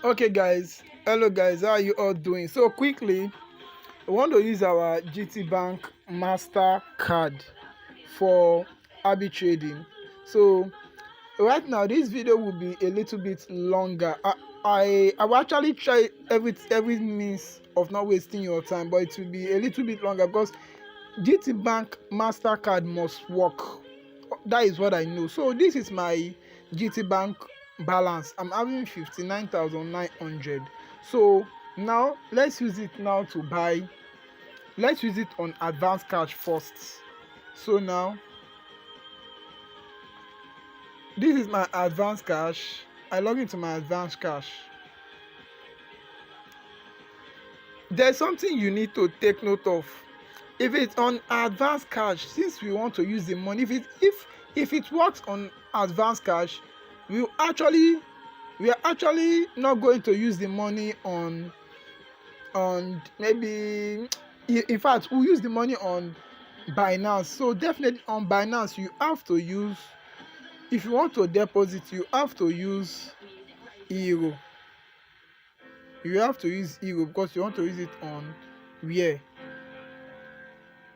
Okay guys, hello guys, how are you all doing? So quickly, we want to use our GT Bank Master card for arbitraging. So right now this video will be a little bit longer. I will actually try every means of not wasting your time, but it will be a little bit longer because GT Bank Mastercard must work. That is what I know. So this is my GT Bank balance. I'm having 59,900. So now let's use it now to buy. Let's use it on advanced cash first. So now this is my advanced cash. I log into my advanced cash. There's something you need to take note of. If it's on advanced cash, since we want to use the money, if it works on advanced cash, we are actually not going to use the money on maybe, in fact we'll use the money on Binance. So definitely on Binance you have to use, if you want to deposit you have to use euro. You have to use euro because you want to use it on where,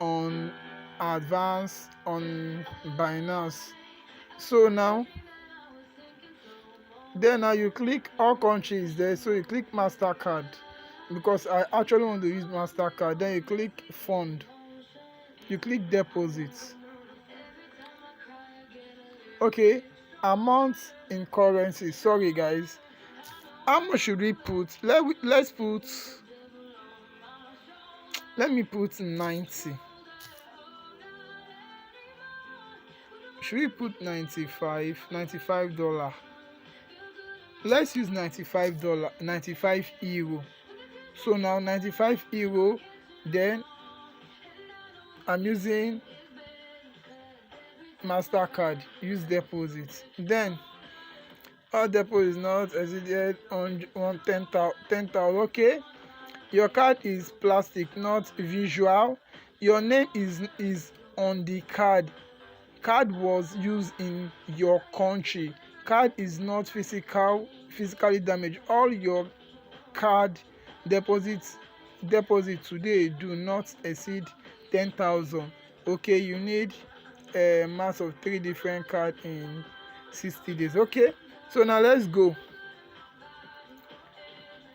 on advance, on Binance. So now you click all countries there, so you click Mastercard because I actually want to use Mastercard. Then you click fund, you click deposit. Okay, amount in currency. Sorry guys, how much should we put? Let me put 90. Should we put 95 $95? Let's use $95, 95 euro. So now 95 euro. Then I'm using Mastercard, use deposit. Then all deposit is not exceeded on 10,000. Okay, your card is plastic, not visual. Your name is on the card. Card was used in your country. Card is not physically damaged. All your card deposits today do not exceed 10,000. Okay, you need a mass of 3 different cards in 60 days. Okay, so now let's go.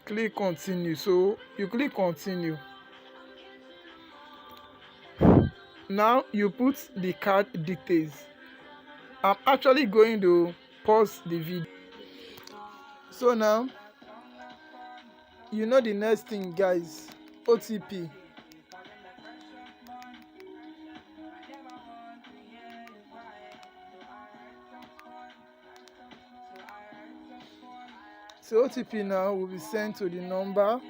Click continue. So you click continue. Now you put the card details. I'm actually going to pause the video. So now you know the next thing guys, OTP. So OTP now will be sent to the number.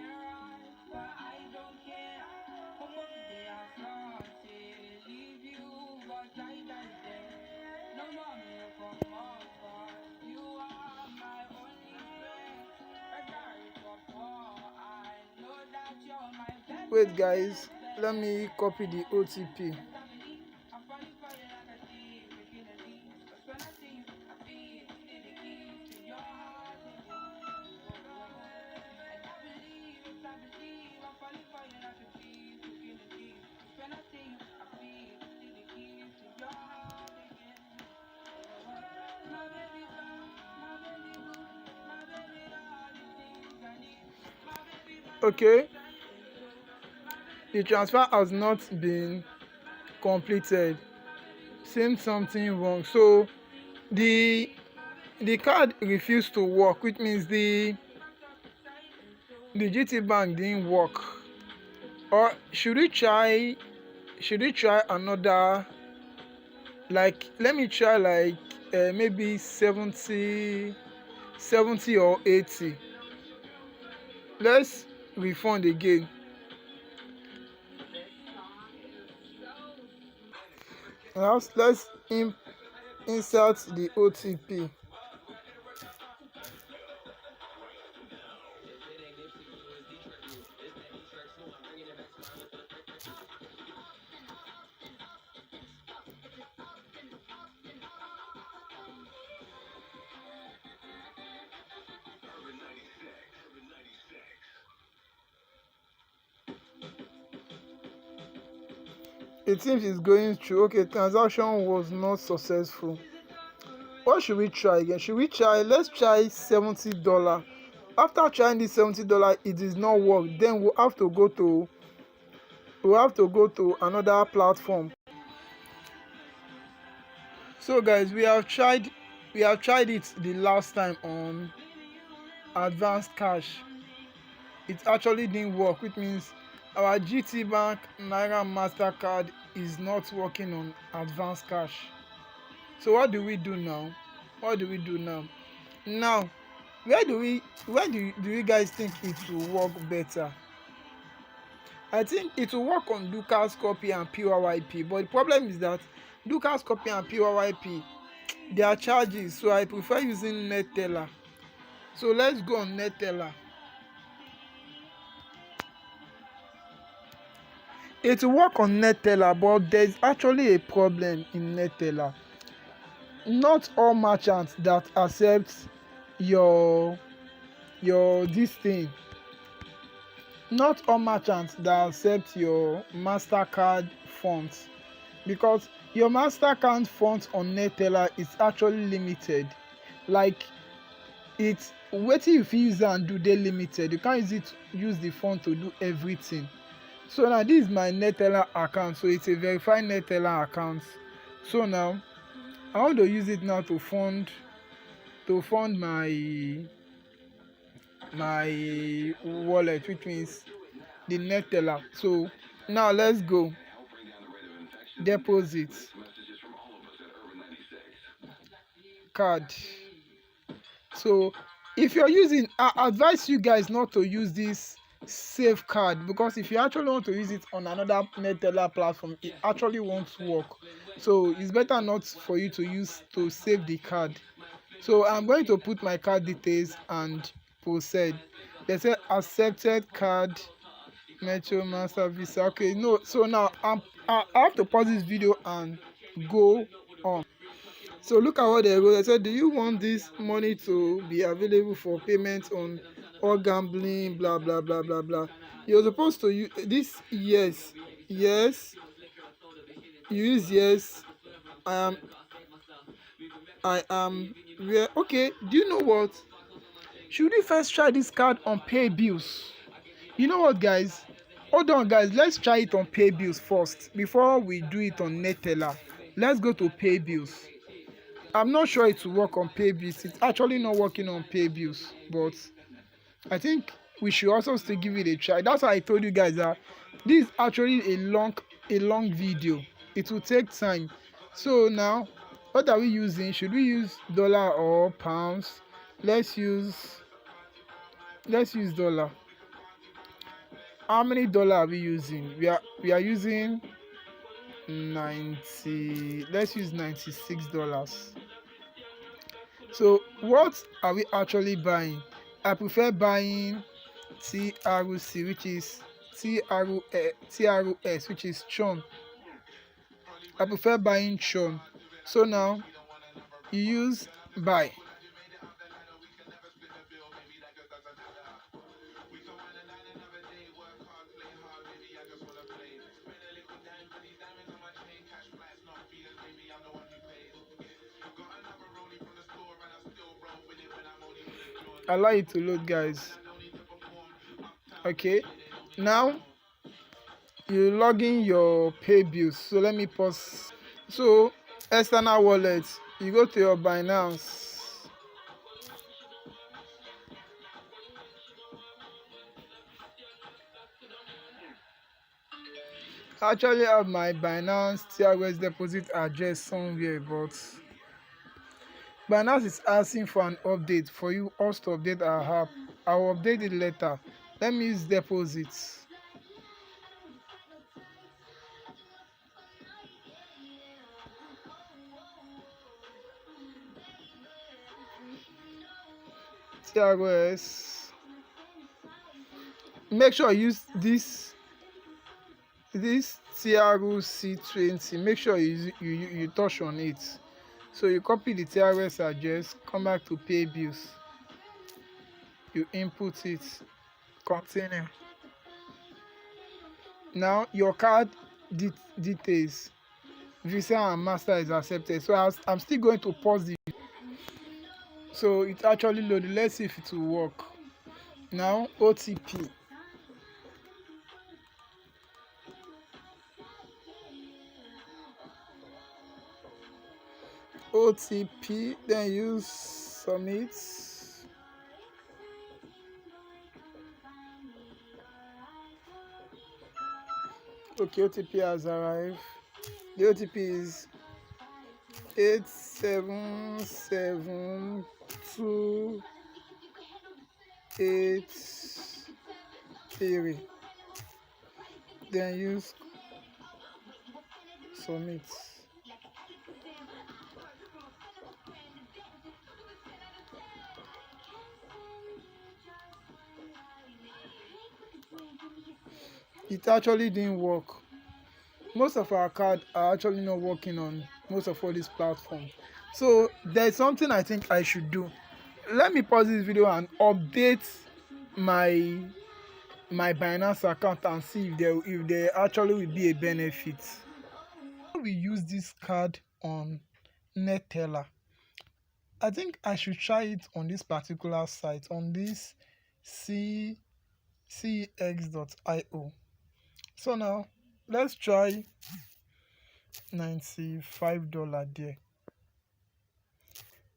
Wait guys, let me copy the OTP. Okay, the transfer has not been completed. Seems something wrong. So the card refused to work, which means the GT Bank didn't work. Or should we try another, like let me try like maybe 70 or 80. Let's refund again. Now let's insert the OTP. it seems it's going through. Okay, transaction was not successful. What should we try again? Should we try? Let's try $70. After trying this $70, it does not work. Then we'll have to go to another platform. So guys, we have tried it the last time on advanced cash. It actually didn't work, which means our GT Bank Naira Mastercard is not working on advanced cash. So what do we do now? What do we do now? Now, do you guys think it will work better? I think it will work on Lucas Copy and PYYP, but the problem is that Lucas Copy and PYYP, there are charges, so I prefer using Neteller. So let's go on Neteller. It will work on Neteller, but there's actually a problem in Neteller. Not all merchants that accept your this thing, not all merchants that accept your Mastercard funds, because your Mastercard funds on Neteller is actually limited. Like, it's wetin you fit use am do dey limited. You can't use the fund to do everything. So now this is my Neteller account, so it's a verified Neteller account. So now I want to use it now to fund my wallet, which means the Neteller. So now let's go deposit card. So if you're using, I advise you guys not to use this save card, because if you actually want to use it on another Neteller platform, it actually won't work. So it's better not for you to save the card. So I'm going to put my card details and proceed. They say accepted card, Metro, Master, Visa. Okay, no. So now I have to pause this video and go on. So look at what they wrote. They said, do you want this money to be available for payment on all gambling, blah blah blah blah blah. You're supposed to use this. Yes, yes. You use yes. I am where. Okay, do you know what? Should we first try this card on Paybis? You know what, guys? Hold on, guys. Let's try it on Paybis first before we do it on Neteller. Let's go to Paybis. I'm not sure it will work on Paybis. It's actually not working on Paybis, but I think we should also still give it a try. That's why I told you guys that this is actually a long video. It will take time. So now, what are we using? Should we use dollar or pounds? Let's use dollar. How many dollar are we using? We are using 90. Let's use $96. So what are we actually buying? I prefer buying TRC, which is TRS, which is Chon. I prefer buying Chon. So now you use buy. Allow it to load, guys. Okay, now you log in your Paybis. So let me pause. So external wallet, you go to your Binance. I actually have my Binance TRS deposit address somewhere, but Binance is asking for an update for you us to update our app. I'll update it later. Let me use deposits. TRS. Make sure you use this TRC20. Make sure you touch on it. So you copy the TRS address, come back to Paybis. You input it, continue. Now your card details. Visa and master is accepted. So I'm still going to pause the. So it actually loaded. Let's see if it will work. Now OTP. OTP. Then use submit. Okay, OTP has arrived. The OTP is 877283. Then use submit. It actually didn't work. Most of our cards are actually not working on most of all these platforms. So there's something I think I should do. Let me pause this video and update my Binance account and see if there actually will be a benefit. We use this card on Neteller. I think I should try it on this particular site, on this cex.io. So now let's try $95 there.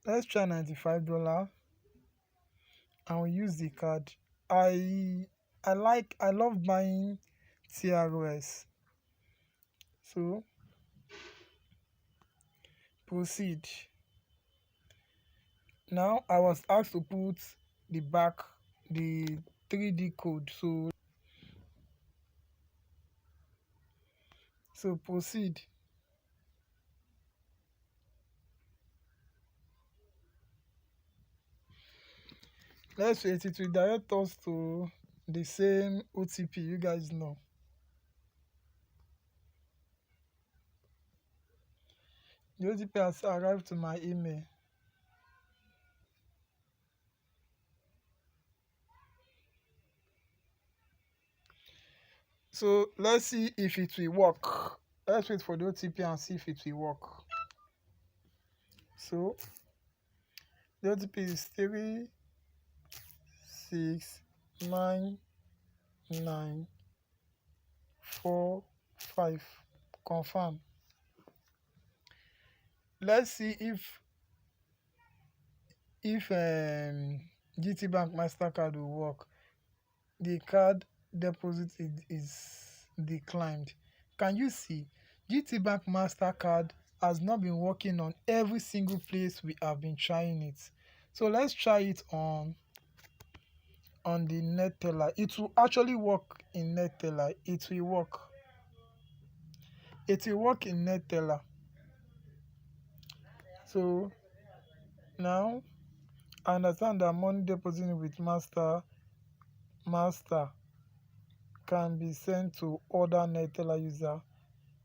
Let's try $95 and we use the card. I love buying TROS. So proceed. Now I was asked to put the 3D code. So proceed. Let's wait, it will direct us to the same OTP you guys know. The OTP has arrived to my email. So let's see if it will work. Let's wait for the OTP and see if it will work. So the OTP is 369945. Confirm. Let's see if GT Bank Mastercard will work. The card deposit is declined. Can you see? GT Bank Mastercard has not been working on every single place we have been trying it. So let's try it on the Neteller. It will actually work in Neteller. It will work. It will work in Neteller. So now I understand that money deposited with master can be sent to other Neteller user,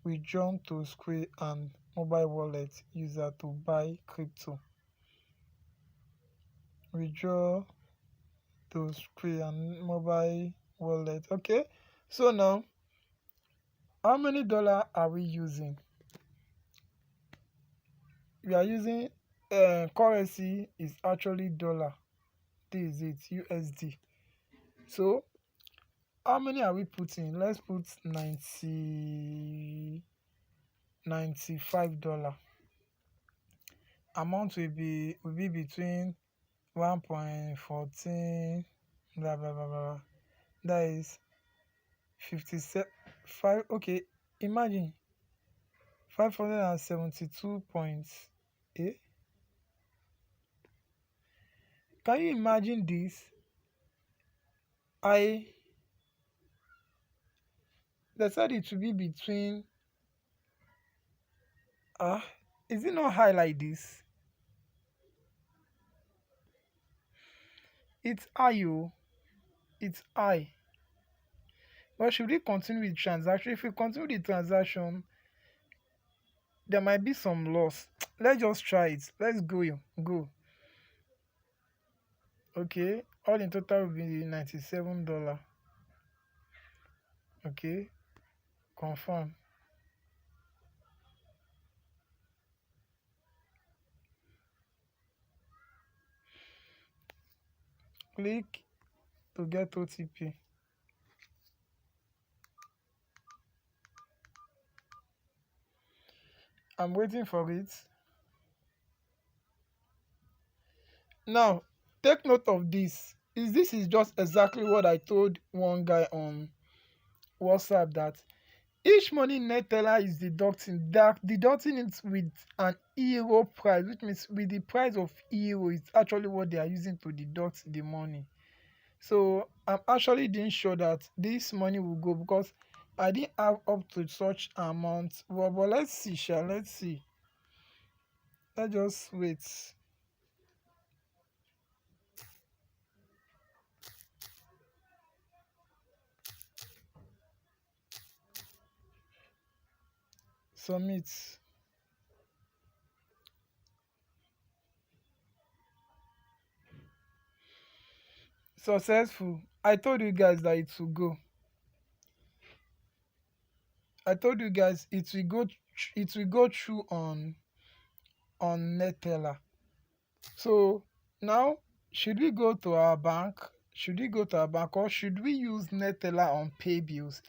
withdrawn to Square and mobile wallet user to buy crypto. Withdraw to Square and mobile wallet. Okay, so now how many dollar are we using? We are using currency is actually dollar. This is it, USD. So how many are we putting? Let's put $95. Amount will be between 1.14 blah blah blah blah. That is 57. Okay, imagine 572 points. Can you imagine this? They said it to be between is it not high like this? It's high, it's high. But should we continue with the transaction? If we continue the transaction, there might be some loss. Let's just try it. Let's go. Okay, all in total will be $97. Okay, confirm. Click to get OTP. I'm waiting for it. Now, take note of this. This is just exactly what I told one guy on WhatsApp, that each money Neteller is deducting it with an euro price, which means with the price of euro is actually what they are using to deduct the money. So I'm actually didn't sure that this money will go, because I didn't have up to such amount. But let's see, let's see. Let's just wait. Submit. Successful. I told you guys that it will go. I told you guys it will go. It will go through on Neteller. So now, should we go to our bank? Should we go to our bank, or should we use Neteller on Paybis?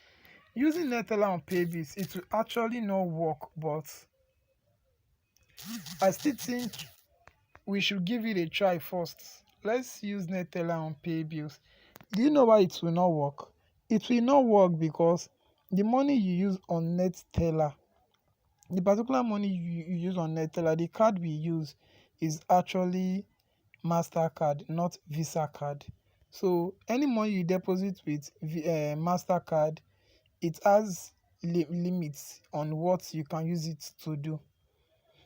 Using Neteller on Paybis, it will actually not work, but I still think we should give it a try first. Let's use Neteller on Paybis. Do you know why it will not work? It will not work because the money you use on Neteller, the particular money you use on Neteller, the card we use is actually MasterCard, not Visa card. So any money you deposit with MasterCard, it has limits on what you can use it to do.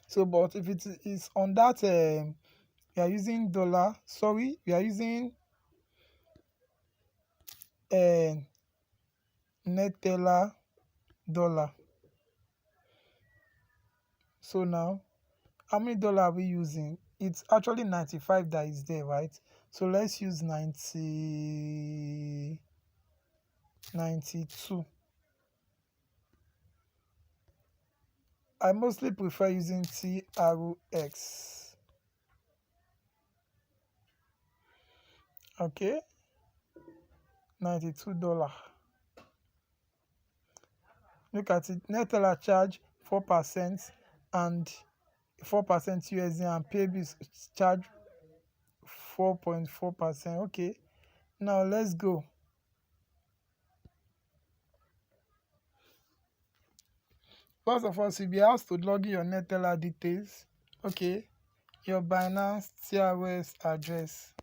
So, but if it is on that, we are using dollar. Sorry, we are using uh, Neteller dollar. So now, how many dollar are we using? It's actually 95 that is there, right? So let's use 92. I mostly prefer using TRX. Okay, $92. Look at it. Neteller charge 4% and 4% USD, and Paybis charge 4.4%. Okay, now let's go. First of all, you'll be asked to log in your Neteller details. Okay, your Binance TRS address.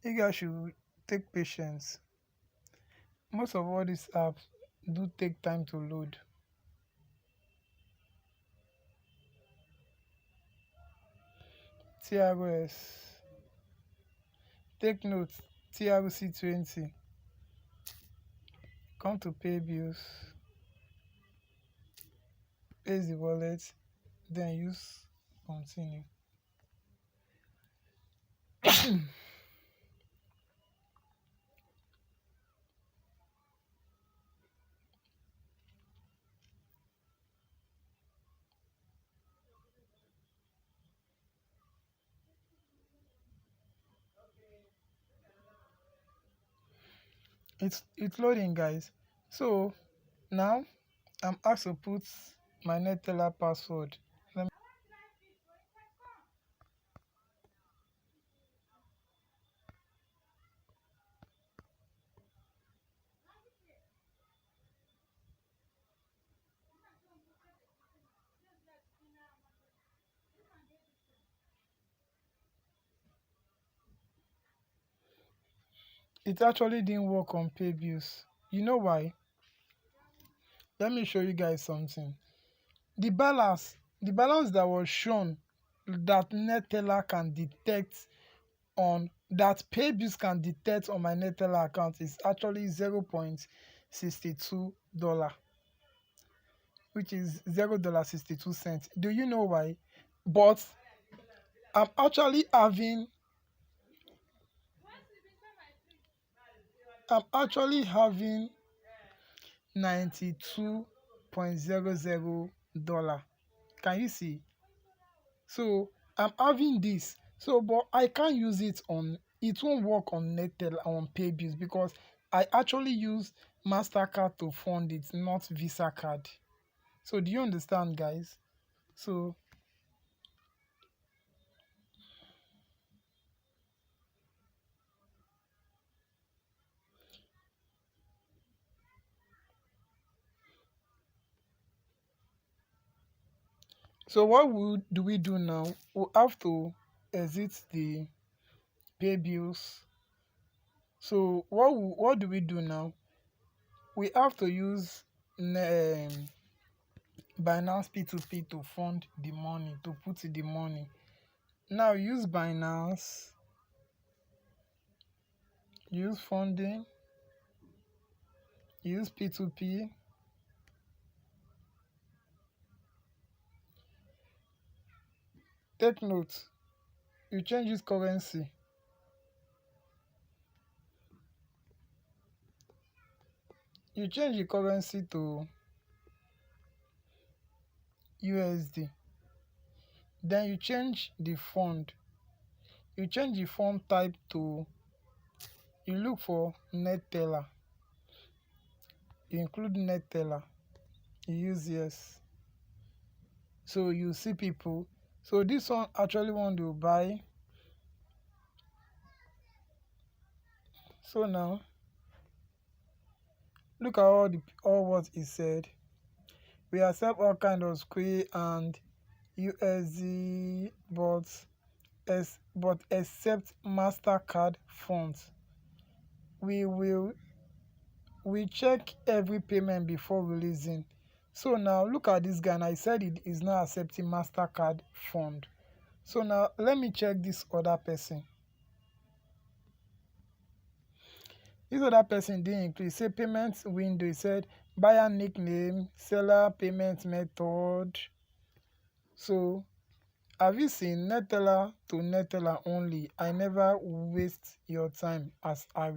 You guys should take patience. Most of all these apps do take time to load. TRS. Take note, TRC20. Come to pay bills, paste the wallet, then use continue. It's loading, guys. So now I'm asked to put my Neteller password. It actually didn't work on Paybis. You know why? Let me show you guys something. The balance that was shown that Neteller can detect on that Paybis can detect on my Neteller account is actually $0.62, which is $0.62. Do you know why? But I'm actually having I'm actually having $92.00. Can you see? So I'm having this. So but I can't use it on, it won't work on Neteller, on Paybis, because I actually use MasterCard to fund it, not Visa card. So do you understand, guys? So what do we do now? We have to exit the pay bills. So what do we do now? We have to use Binance P2P to fund the money, to put the money. Now use Binance, use funding, use P2P. Take note, you change this currency. You change the currency to USD. Then you change the fund. You change the fund type to, you look for Neteller. You include Neteller. You use yes. So you see people. So this one actually want to buy. So now look at all what he said. We accept all kind of Square and USD, but except MasterCard funds. We check every payment before releasing. So now look at this guy. And I said it is not accepting MasterCard fund. So now let me check this other person. This other person didn't include. Say payment window. He said buyer nickname, seller payment method. So have you seen Neteller to Neteller only? I never waste your time as I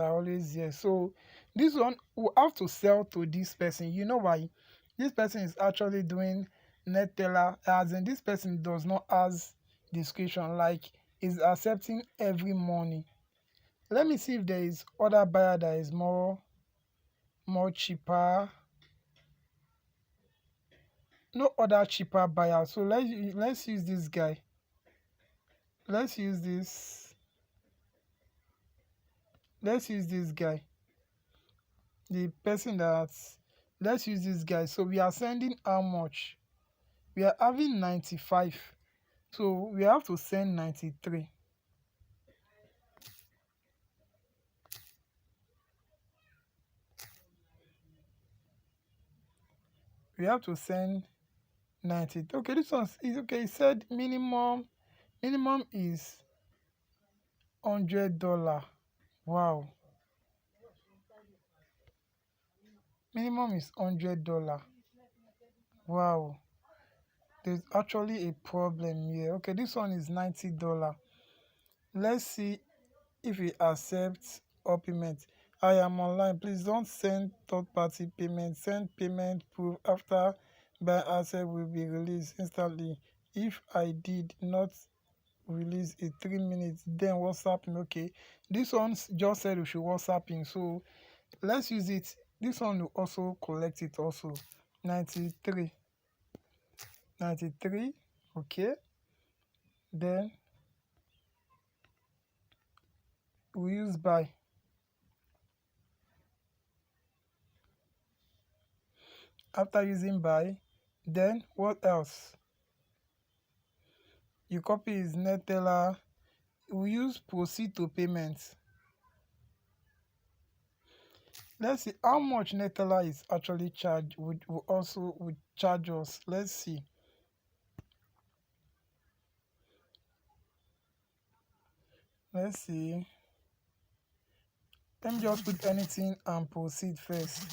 always hear. So this one we have to sell to this person. You know why? This person is actually doing Neteller, as in this person does not ask discretion, like is accepting every money. Let me see if there is other buyer that is more cheaper. No other cheaper buyer. So let's use this guy. Let's use this. Let's use this guy. The person that, let's use this guy. So we are sending how much? We are having 95. So we have to send 93. We have to send 90. Okay, this one is okay. It said minimum is $100. Wow. Minimum is $100. Wow. There's actually a problem here. Okay, this one is $90. Let's see if we accept all payment. I am online. Please don't send third-party payment. Send payment proof after buy asset will be released instantly. If I did not release in 3 minutes, then WhatsApp me. Okay, this one just said we should WhatsApp in. So let's use it. This one will also collect it also. 93. Okay, then we use buy. After using buy, then what else? You copy his Neteller. We use proceed to payments. Let's see how much Neteller is actually charged. Would charge us. Let's see. Let me just put anything and proceed first.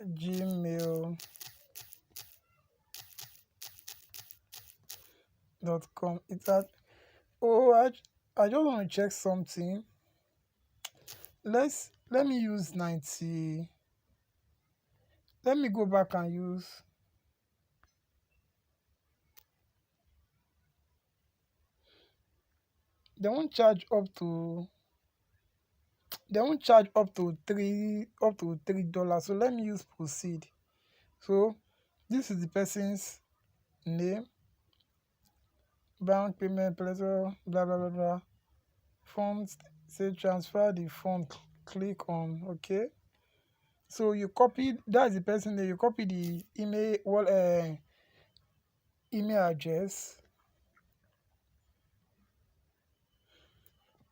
gmail.com. It's at I just want to check something. Let me use 90. Let me go back and use. They won't charge up to. They won't charge up to $3. So let me use proceed. So this is the person's name, bank payment pleasure, blah blah blah blah. Funds, say transfer the fund. Click on OK. So you copy, that's the person that you copy the email address.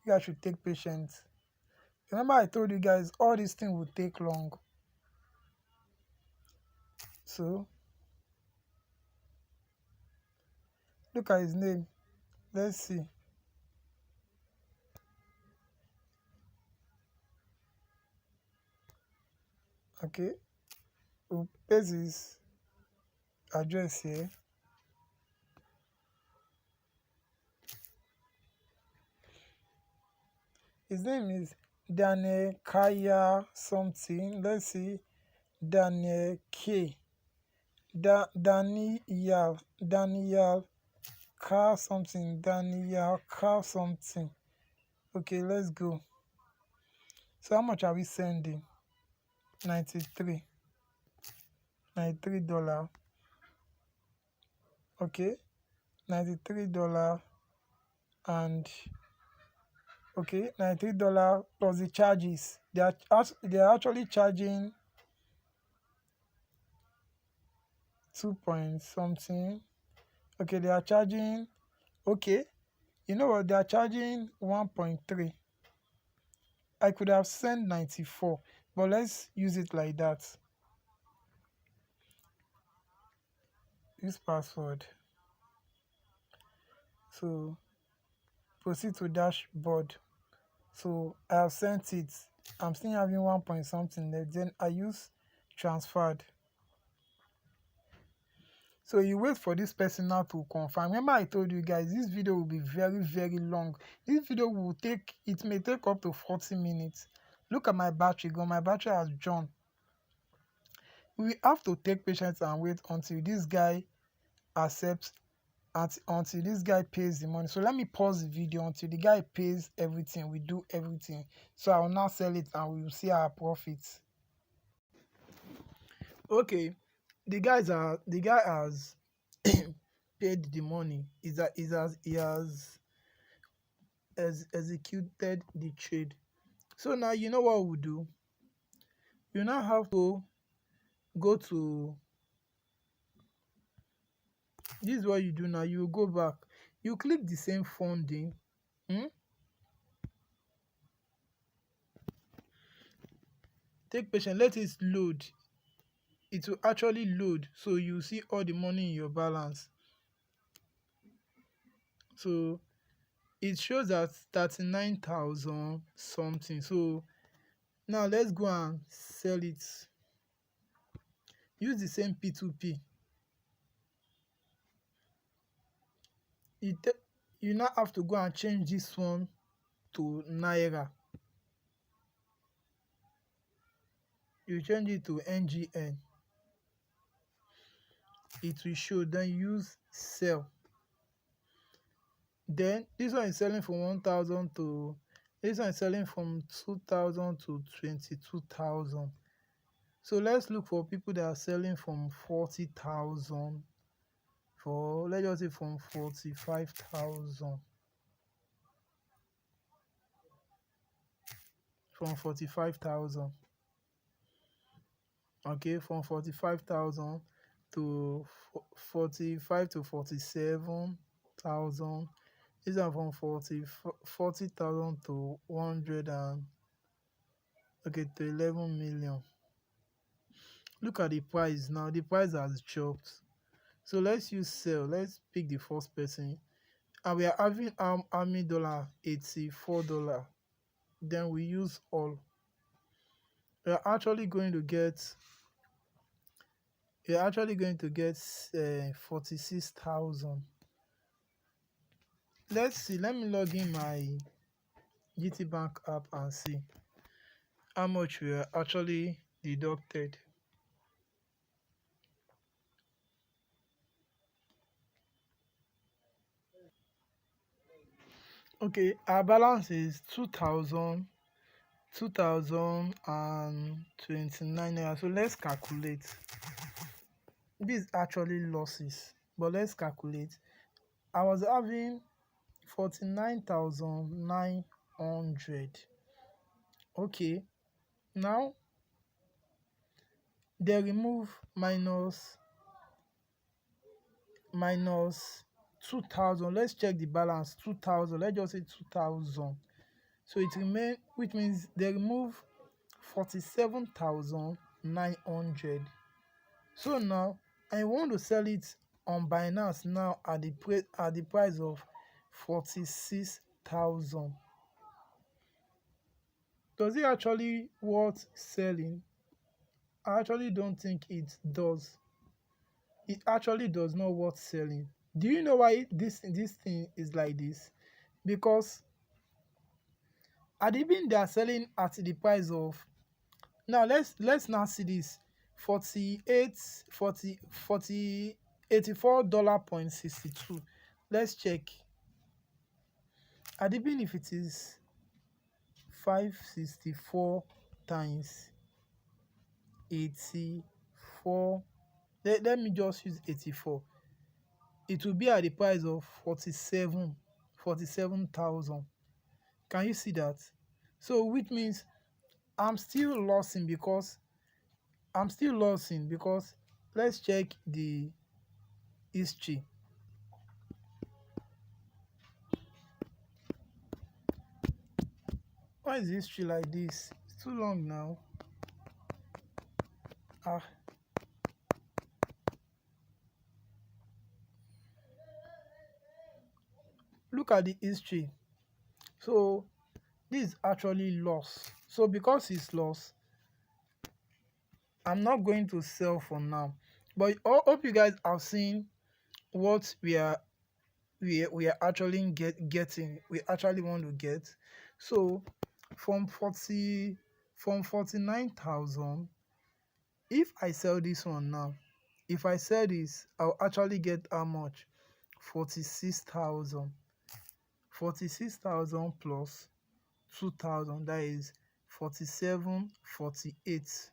You guys should take patience. Remember I told you guys all these things will take long. So look at his name. Let's see. Okay. We'll paste his address here. His name is Daniel Kaya something. Let's see. Daniel K. Daniel Car something. Daniel Car something. Okay, let's go. So how much are we sending? 93. $93. Okay. $93 and okay, $93 plus the charges. They are actually charging 2 point something. Okay, they are charging. Okay, you know what? They are charging 1.3. I could have sent 94, but let's use it like that. Use password. So proceed to dashboard. So I have sent it. I'm still having 1 point something left. Then I use transferred. So you wait for this person now to confirm. Remember I told you guys this video will be very very long. This video will take, it may take up to 40 minutes. Look at my battery gone. My battery has drawn. We have to take patience and wait until this guy accepts, until this guy pays the money. So let me pause the video until the guy pays everything. We do everything. So I will now sell it and we will see our profits. Okay, the guy has paid the money. He has executed the trade. So now you know what we'll do. You now have to go to, this is what you do now. You go back, you click the same funding. Take patience, let it load. It will actually load, so you see all the money in your balance. So it shows that 39,000 something. So now let's go and sell it. Use the same P2P. You now have to go and change this one to Naira. You change it to NGN. It will show. Then use sell. Then this one is selling from 1,000 to, this one is selling from 2,000 to 22,000. So let's look for people that are selling from 40,000, for let's just say from 45,000. From 45,000. Okay, from 45,000 to 45 to 47,000. These are from 40,000 to 100 and okay to 11 million. Look at the price now. The price has dropped. So let's use sell. Let's pick the first person, and we are having army dollar $84. Then we use all. We are actually going to get 46,000. Let's see. Let me log in my GT Bank app and see how much we are actually deducted. Okay, our balance is 2,029 naira. So let's calculate. This is actually losses, but let's calculate. I was having 49,900. Okay, now they remove minus 2,000. Let's check the balance. 2,000. Let's just say 2,000. So it remain, which means they remove 47,900. So now I want to sell it on Binance now at the price of 46,000. Does it actually worth selling? I actually don't think it does. It actually does not worth selling. Do you know why this thing is like this? Because at the beginning they are selling at the price of, now let's now see this, 48 40 40 $84.62. Let's check. At the beginning, if it is 564 times 84, let me just use 84, it will be at the price of 47,000. Can you see that? So which means I'm still losing because let's check the history. Why is history like this? It's too long now. Ah, look at the history. So this is actually loss. So because it's loss, I'm not going to sell for now. But I hope you guys have seen what we are actually getting. We actually want to get. So from 49,000, if I sell this one now, if I sell this, I'll actually get how much? 46,000. 46,000 plus 2,000, that is 47, 48,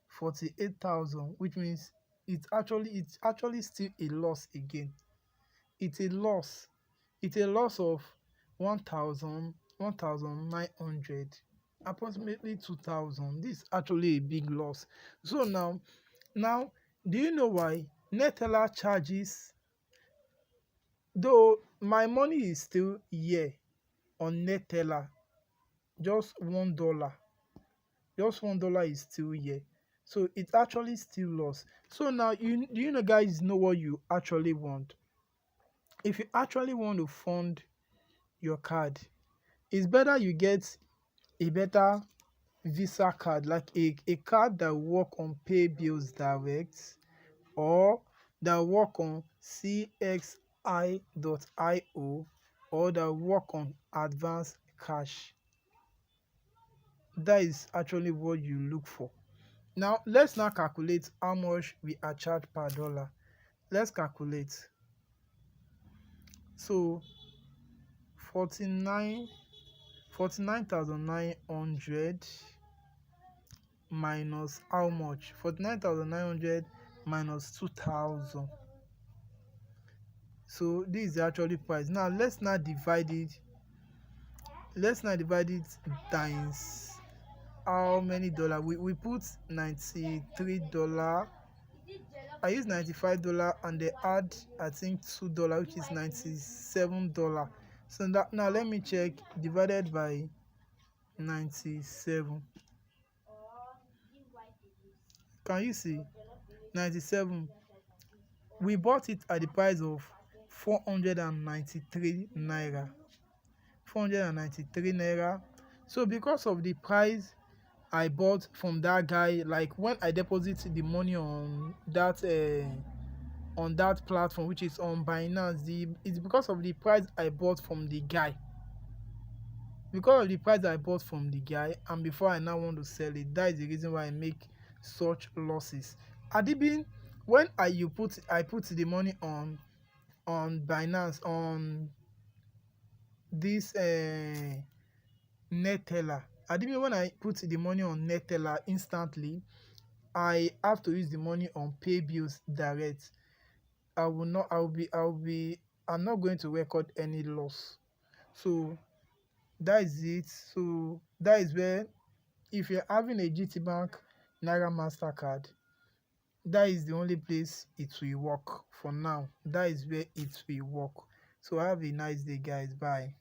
48,000, which means it's actually still a loss again. It's a loss. It's a loss of 1,900, approximately 2,000. This is actually a big loss. So now, do you know why Neteller charges? Though my money is still here on Neteller, just $1, $1 is still here. So it actually still lost. So now you know guys know what you actually want. If you actually want to fund your card, it's better you get a better Visa card, like a card that work on Paybis direct, or that work on CXI.io, or that work on advanced cash. That is actually what you look for. Now let's now calculate how much we are charged per dollar. Let's calculate. So 49,900 minus how much? 49,900 minus 2,000. So this is the actual price. Now let's now divide it. Let's now divide it times how many dollar. We put $93. I use $95 and they add, I think, $2, which is $97. So that, now let me check. Divided by 97. Can you see? 97. We bought it at the price of 493 naira. 493 naira. So because of the price I bought from that guy, like when I deposit the money on that on that platform, which is on Binance. It's because of the price I bought from the guy. Because of the price I bought from the guy, and before I now want to sell it, that is the reason why I make such losses. Adibin, when I put the money on Binance, on this Neteller. Adibin, when I put the money on Neteller instantly, I have to use the money on Paybis direct. I'm not going to record any loss. So that is it. So that is where, if you're having a GT Bank Naira Mastercard, that is the only place it will work for now. That is where it will work. So have a nice day, guys. Bye.